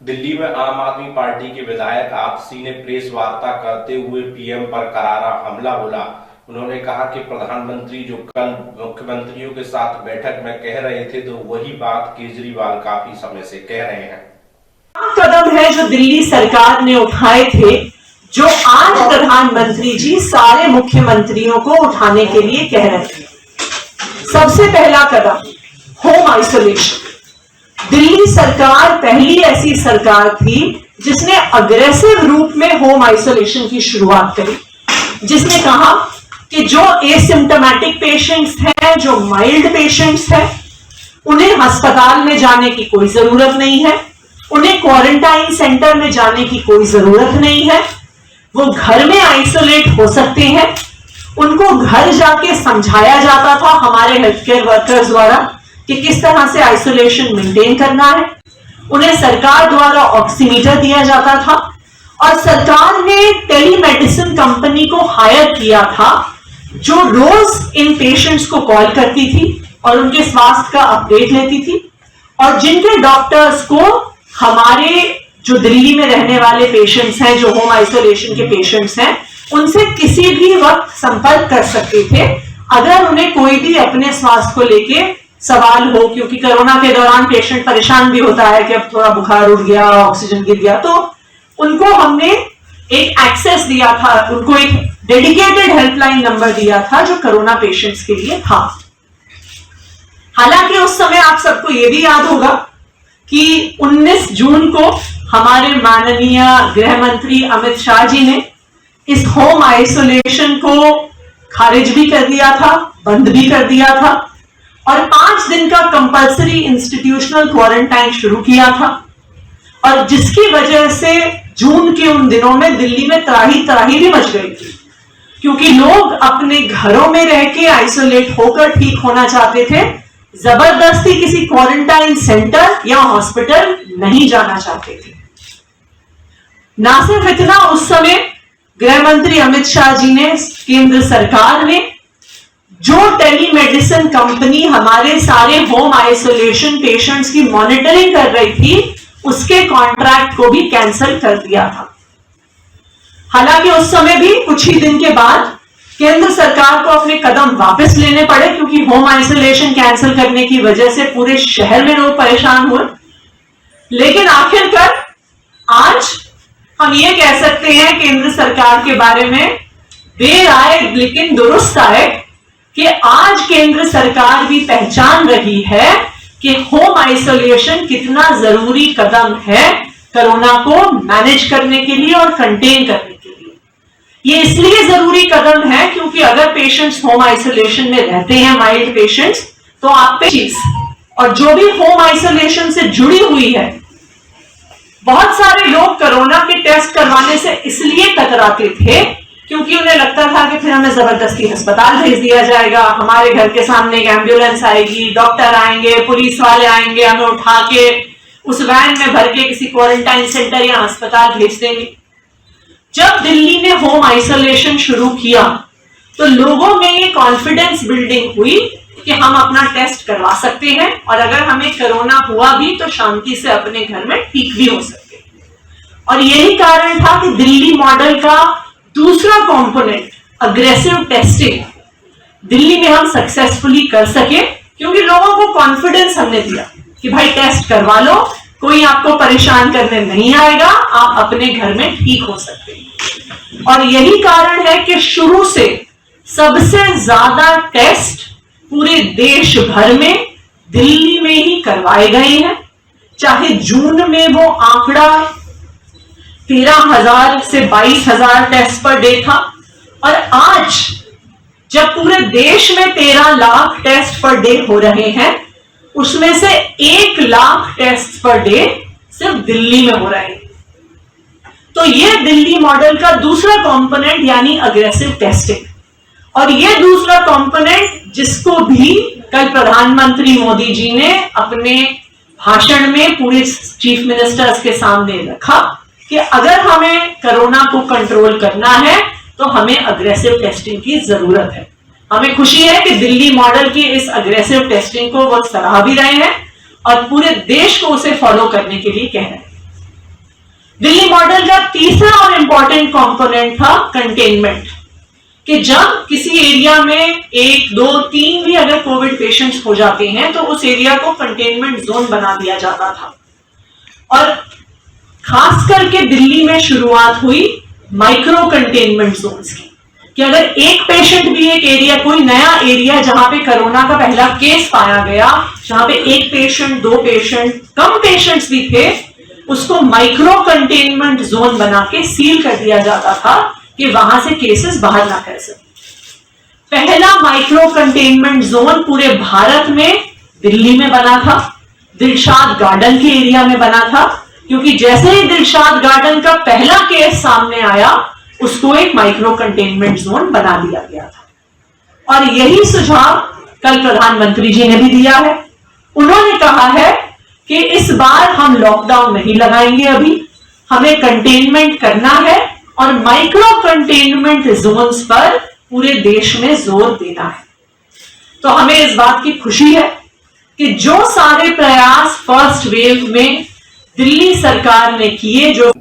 दिल्ली में आम आदमी पार्टी के विधायक आपसी ने प्रेस वार्ता करते हुए पीएम पर करारा हमला बोला। उन्होंने कहा कि प्रधानमंत्री जो कल मुख्यमंत्रियों के साथ बैठक में कह रहे थे तो वही बात केजरीवाल काफी समय से कह रहे हैं। कदम है जो दिल्ली सरकार ने उठाए थे, जो आज प्रधानमंत्री जी सारे मुख्यमंत्रियों को उठाने के लिए कह रहे थे। सबसे पहला कदम होम आइसोलेशन। दिल्ली सरकार पहली ऐसी सरकार थी जिसने अग्रेसिव रूप में होम आइसोलेशन की शुरुआत करी, जिसने कहा कि जो एसिम्प्टोमेटिक पेशेंट्स हैं, जो माइल्ड पेशेंट्स हैं, उन्हें अस्पताल में जाने की कोई जरूरत नहीं है, उन्हें क्वारंटाइन सेंटर में जाने की कोई जरूरत नहीं है, वो घर में आइसोलेट हो सकते हैं। उनको घर जाके समझाया जाता था हमारे हेल्थ केयर वर्कर्स द्वारा कि किस तरह से आइसोलेशन मेंटेन करना है। उन्हें सरकार द्वारा ऑक्सीमीटर दिया जाता था और सरकार ने टेलीमेडिसिन कंपनी को हायर किया था जो रोज इन पेशेंट्स को कॉल करती थी और उनके स्वास्थ्य का अपडेट लेती थी, और जिनके डॉक्टर्स को हमारे जो दिल्ली में रहने वाले पेशेंट्स हैं, जो होम आइसोलेशन के पेशेंट्स हैं, उनसे किसी भी वक्त संपर्क कर सकते थे अगर उन्हें कोई भी अपने स्वास्थ्य को लेके सवाल हो। क्योंकि कोरोना के दौरान पेशेंट परेशान भी होता है कि अब थोड़ा बुखार उठ गया, ऑक्सीजन गिर गया, तो उनको हमने एक एक्सेस दिया था, उनको एक डेडिकेटेड हेल्पलाइन नंबर दिया था जो कोरोना पेशेंट्स के लिए था। हालांकि उस समय आप सबको यह भी याद होगा कि 19 जून को हमारे माननीय गृह मंत्री अमित शाह जी ने इस होम आइसोलेशन को खारिज भी कर दिया था, बंद भी कर दिया था, और 5 दिन का कंपल्सरी इंस्टीट्यूशनल क्वारंटाइन शुरू किया था, और जिसकी वजह से जून के उन दिनों में दिल्ली में त्राही भी मच गई थी, क्योंकि लोग अपने घरों में रह के आइसोलेट होकर ठीक होना चाहते थे, जबरदस्ती किसी क्वारंटाइन सेंटर या हॉस्पिटल नहीं जाना चाहते थे। ना सिर्फ इतना, उस समय गृह मंत्री अमित शाह जी ने, केंद्र सरकार ने जो टेलीमेडिसिन कंपनी हमारे सारे होम आइसोलेशन पेशेंट्स की मॉनिटरिंग कर रही थी, उसके कॉन्ट्रैक्ट को भी कैंसिल कर दिया था। हालांकि उस समय भी कुछ ही दिन के बाद केंद्र सरकार को अपने कदम वापस लेने पड़े, क्योंकि होम आइसोलेशन कैंसिल करने की वजह से पूरे शहर में लोग परेशान हुए। लेकिन आखिरकार आज हम ये कह सकते हैं केंद्र सरकार के बारे में, देर आए लेकिन दुरुस्त आए, कि आज केंद्र सरकार भी पहचान रही है कि होम आइसोलेशन कितना जरूरी कदम है कोरोना को मैनेज करने के लिए और कंटेन करने के लिए। ये इसलिए जरूरी कदम है क्योंकि अगर पेशेंट्स होम आइसोलेशन में रहते हैं, माइल्ड पेशेंट्स, तो आप पे चीज और जो भी होम आइसोलेशन से जुड़ी हुई है, बहुत सारे लोग कोरोना के टेस्ट करवाने से इसलिए कतराते थे क्योंकि उन्हें लगता था कि फिर हमें जबरदस्ती अस्पताल भेज दिया जाएगा, हमारे घर के सामने एक एम्बुलेंस आएगी, डॉक्टर आएंगे, पुलिस वाले आएंगे, हमें उठा के उस वैन में भर के किसी क्वारंटाइन सेंटर या अस्पताल भेज देंगे। जब दिल्ली ने होम आइसोलेशन शुरू किया तो लोगों में ये कॉन्फिडेंस बिल्डिंग हुई कि हम अपना टेस्ट करवा सकते हैं और अगर हमें कोरोना हुआ भी तो शांति से अपने घर में ठीक भी हो सकते हैं। और यही कारण था कि दिल्ली मॉडल का दूसरा कंपोनेंट, अग्रेसिव टेस्टिंग, दिल्ली में हम सक्सेसफुली कर सके, क्योंकि लोगों को कॉन्फिडेंस हमने दिया कि भाई टेस्ट करवा लो, कोई आपको परेशान करने नहीं आएगा, आप अपने घर में ठीक हो सकते हैं। और यही कारण है कि शुरू से सबसे ज्यादा टेस्ट पूरे देश भर में दिल्ली में ही करवाए गए हैं। चाहे जून में वो आंकड़ा 13,000 से 22,000 टेस्ट पर डे था, और आज जब पूरे देश में 13 लाख टेस्ट पर डे हो रहे हैं, उसमें से 1 लाख टेस्ट पर डे सिर्फ दिल्ली में हो रहे हैं। तो ये दिल्ली मॉडल का दूसरा कंपोनेंट यानी अग्रेसिव टेस्टिंग, और ये दूसरा कंपोनेंट जिसको भी कल प्रधानमंत्री मोदी जी ने अपने भाषण में पूरे चीफ मिनिस्टर्स के सामने रखा कि अगर हमें कोरोना को कंट्रोल करना है तो हमें अग्रेसिव टेस्टिंग की जरूरत है। हमें खुशी है कि दिल्ली मॉडल की इस अग्रेसिव टेस्टिंग को वो सराह भी रहे हैं और पूरे देश को उसे फॉलो करने के लिए कह रहे हैं। दिल्ली मॉडल का तीसरा और इंपॉर्टेंट कंपोनेंट था कंटेनमेंट, कि जब किसी एरिया में 1, 2, 3 भी अगर कोविड पेशेंट्स हो जाते हैं तो उस एरिया को कंटेनमेंट जोन बना दिया जाता था। और खास करके दिल्ली में शुरुआत हुई माइक्रो कंटेनमेंट जोन्स की, कि अगर एक पेशेंट भी एक एरिया, कोई नया एरिया जहां पे कोरोना का पहला केस पाया गया, जहां पे एक पेशेंट, 2 पेशेंट, कम पेशेंट्स भी थे, उसको माइक्रो कंटेनमेंट जोन बना के सील कर दिया जाता था कि वहां से केसेस बाहर ना कर सके। पहला माइक्रो कंटेनमेंट जोन पूरे भारत में दिल्ली में बना था, दिलशाद गार्डन के एरिया में बना था, क्योंकि जैसे ही दिलशाद गार्डन का पहला केस सामने आया उसको एक माइक्रो कंटेनमेंट जोन बना दिया गया था। और यही सुझाव कल प्रधानमंत्री जी ने भी दिया है। उन्होंने कहा है कि इस बार हम लॉकडाउन नहीं लगाएंगे, अभी हमें कंटेनमेंट करना है और माइक्रो कंटेनमेंट जोन्स पर पूरे देश में जोर देना है। तो हमें इस बात की खुशी है कि जो सारे प्रयास फर्स्ट वेव में दिल्ली सरकार ने किए, जो